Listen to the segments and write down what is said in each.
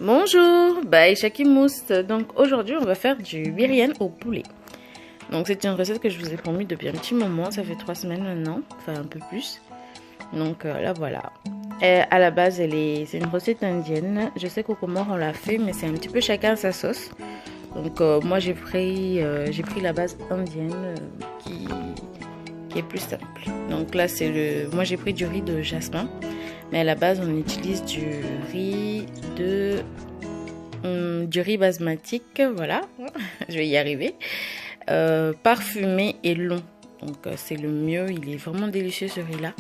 Bonjour, Aïcha Kimous. Donc aujourd'hui on va faire du biryani au poulet. Donc c'est une recette que je vous ai promis depuis un petit moment, ça fait 3 semaines maintenant, enfin un peu plus. Donc là voilà. Et à la base c'est une recette indienne. Je sais qu'au Comores on l'a fait, mais c'est un petit peu chacun sa sauce. Donc moi j'ai pris la base indienne qui est plus simple. Donc là moi j'ai pris du riz de jasmin. Mais à la base, on utilise du riz basmatique, voilà, je vais y arriver, parfumé et long. Donc c'est le mieux, il est vraiment délicieux ce riz-là.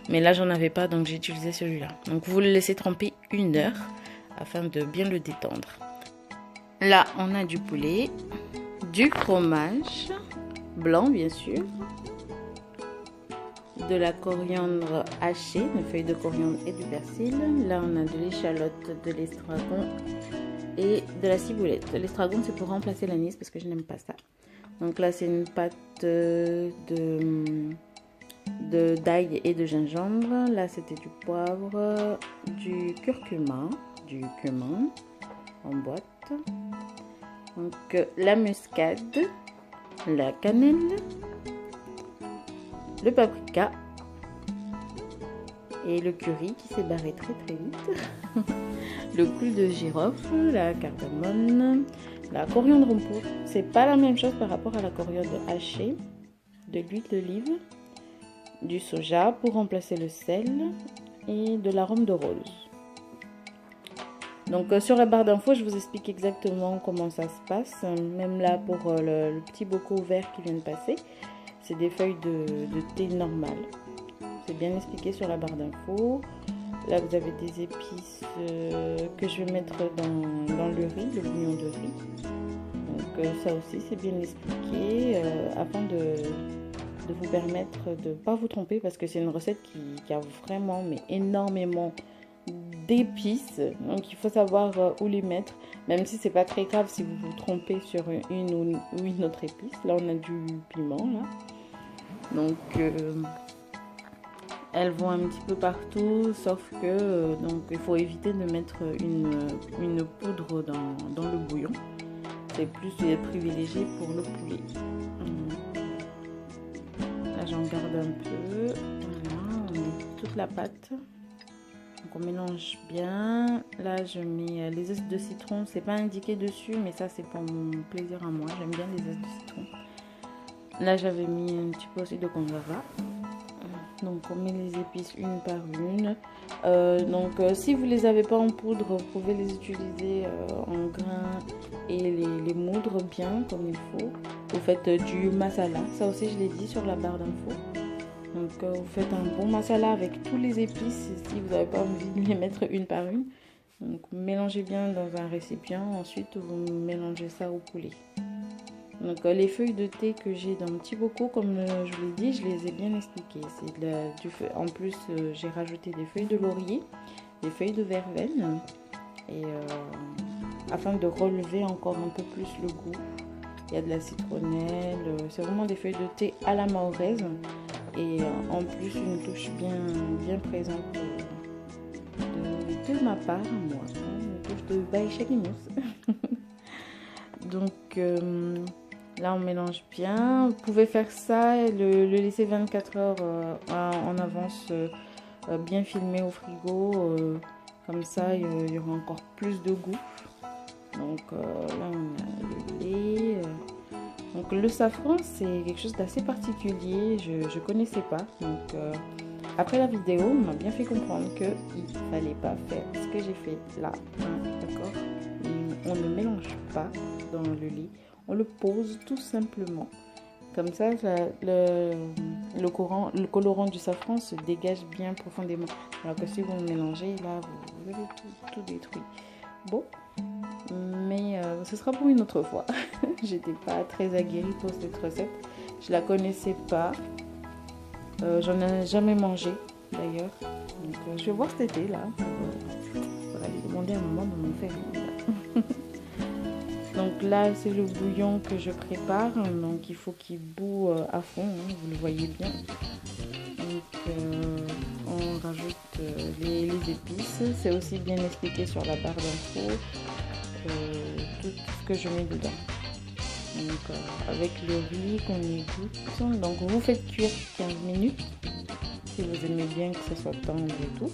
Mais là, j'en avais pas, donc j'ai utilisé celui-là. Donc vous le laissez tremper 1 heure afin de bien le détendre. Là, on a du poulet, du fromage blanc bien sûr, de la coriandre hachée, une feuille de coriandre et du persil. Là, on a de l'échalote, de l'estragon et de la ciboulette. L'estragon, c'est pour remplacer l'anis parce que je n'aime pas ça. Donc là, c'est une pâte d'ail et de gingembre. Là, c'était du poivre, du curcuma, du cumin en boîte. Donc la muscade, la cannelle, le paprika et le curry qui s'est barré très vite, le clou de girofle, la cardamome, la coriandre en poudre. C'est pas la même chose par rapport à la coriandre hachée, de l'huile d'olive, du soja pour remplacer le sel et de l'arôme de rose. Donc sur la barre d'infos, je vous explique exactement comment ça se passe. Même là pour le petit bocal vert qui vient de passer. C'est des feuilles de thé normales. C'est bien expliqué sur la barre d'infos. Là, vous avez des épices que je vais mettre dans le riz, le bouillon de riz. Donc ça aussi, c'est bien expliqué afin de vous permettre de ne pas vous tromper parce que c'est une recette qui a vraiment énormément d'épices. Donc il faut savoir où les mettre. Même si c'est pas très grave si vous vous trompez sur une ou une autre épice. Là, on a du piment, là. Donc elles vont un petit peu partout, sauf que donc il faut éviter de mettre une poudre dans le bouillon. C'est plus privilégié pour le poulet. Là j'en garde un peu. Voilà, on met toute la pâte. Donc on mélange bien. Là je mets les zestes de citron. C'est pas indiqué dessus, mais ça c'est pour mon plaisir à moi. J'aime bien les zestes de citron. Là, j'avais mis un petit peu aussi de conserva. Donc, on met les épices une par une. Si vous les avez pas en poudre, vous pouvez les utiliser en grains et les moudre bien comme il faut. Vous faites du masala. Ça aussi, je l'ai dit sur la barre d'infos. Donc, vous faites un bon masala avec tous les épices si vous n'avez pas envie de les mettre une par une. Donc, mélangez bien dans un récipient. Ensuite, vous mélangez ça au poulet. Donc les feuilles de thé que j'ai dans le petit bocal, comme je vous l'ai dit, je les ai bien expliquées. En plus, j'ai rajouté des feuilles de laurier, des feuilles de verveine, et afin de relever encore un peu plus le goût. Il y a de la citronnelle, c'est vraiment des feuilles de thé à la mahoraise, et en plus une touche bien présente de ma part, moi, une touche de Aïcha Kimous. Donc là, on mélange bien. Vous pouvez faire ça et le laisser 24 heures en avance, bien filmé au frigo. Comme ça, il y aura encore plus de goût. Donc là, on a le lait. Donc le safran, c'est quelque chose d'assez particulier. Je ne connaissais pas. Donc après la vidéo, on m'a bien fait comprendre qu'il ne fallait pas faire ce que j'ai fait là. D'accord ? On ne mélange pas dans le lait. On le pose tout simplement. Comme ça, le colorant du safran se dégage bien profondément. Alors que si vous le mélangez, là, vous avez tout détruit. Bon, mais ce sera pour une autre fois. J'étais pas très aguerrie pour cette recette. Je la connaissais pas. J'en ai jamais mangé d'ailleurs. Donc, je vais voir cet été là. Pour aller demander à maman de m'en faire une. Donc là, c'est le bouillon que je prépare. Donc il faut qu'il bout à fond, hein, vous le voyez bien. Donc on rajoute les épices. C'est aussi bien expliqué sur la barre d'infos, tout ce que je mets dedans. Donc avec le riz qu'on égoutte, donc vous faites cuire 15 minutes si vous aimez bien que ce soit tendre et tout.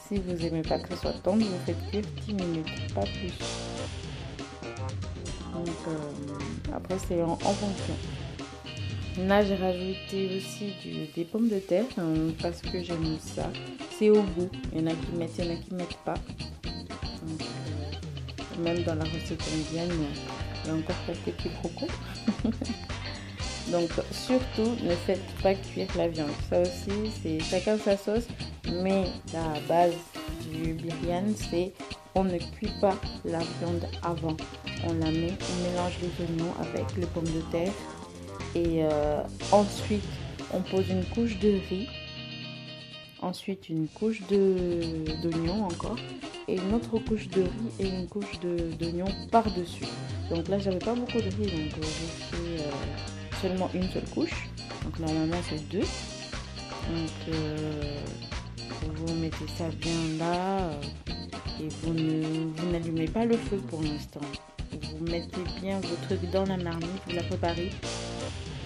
Si vous n'aimez pas que ce soit tendre, vous faites cuire 10 minutes, pas plus. Donc après c'est en fonction. Là j'ai rajouté aussi des pommes de terre parce que j'aime ça. C'est au goût. Il y en a qui mettent, il y en a qui mettent pas. Donc, même dans la recette indienne, il y a encore quelques quiproquos. Donc surtout ne faites pas cuire la viande. Ça aussi c'est chacun sa sauce. Mais la base du biryani c'est on ne cuit pas la viande avant. On la met, on mélange les oignons avec les pommes de terre. Et ensuite on pose une couche de riz, ensuite une couche d'oignon encore et une autre couche de riz et une couche d'oignon par dessus. Donc là j'avais pas beaucoup de riz, donc j'ai fait seulement une seule couche, donc normalement c'est deux. Donc vous mettez ça bien là et vous n'allumez pas le feu pour l'instant. Vous mettez bien vos trucs dans la marmite, vous la préparez.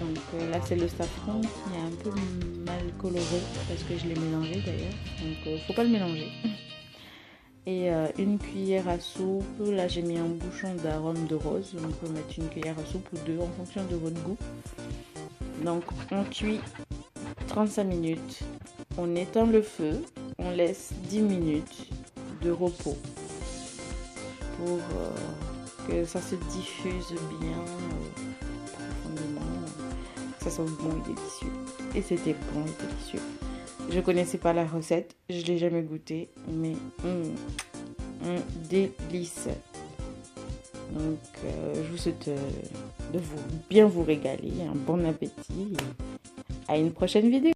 Donc là c'est le safran qui est un peu mal coloré parce que je l'ai mélangé d'ailleurs, donc faut pas le mélanger. Et une cuillère à soupe, là j'ai mis un bouchon d'arôme de rose, on peut mettre une cuillère à soupe ou deux en fonction de votre goût. Donc on cuit 35 minutes, on éteint le feu, on laisse 10 minutes de repos pour que ça se diffuse bien profondément. Ça sent bon et délicieux. Et c'était bon et délicieux. Je connaissais pas la recette, je l'ai jamais goûté, mais délice. Donc je vous souhaite de bien vous régaler, un bon appétit et à une prochaine vidéo.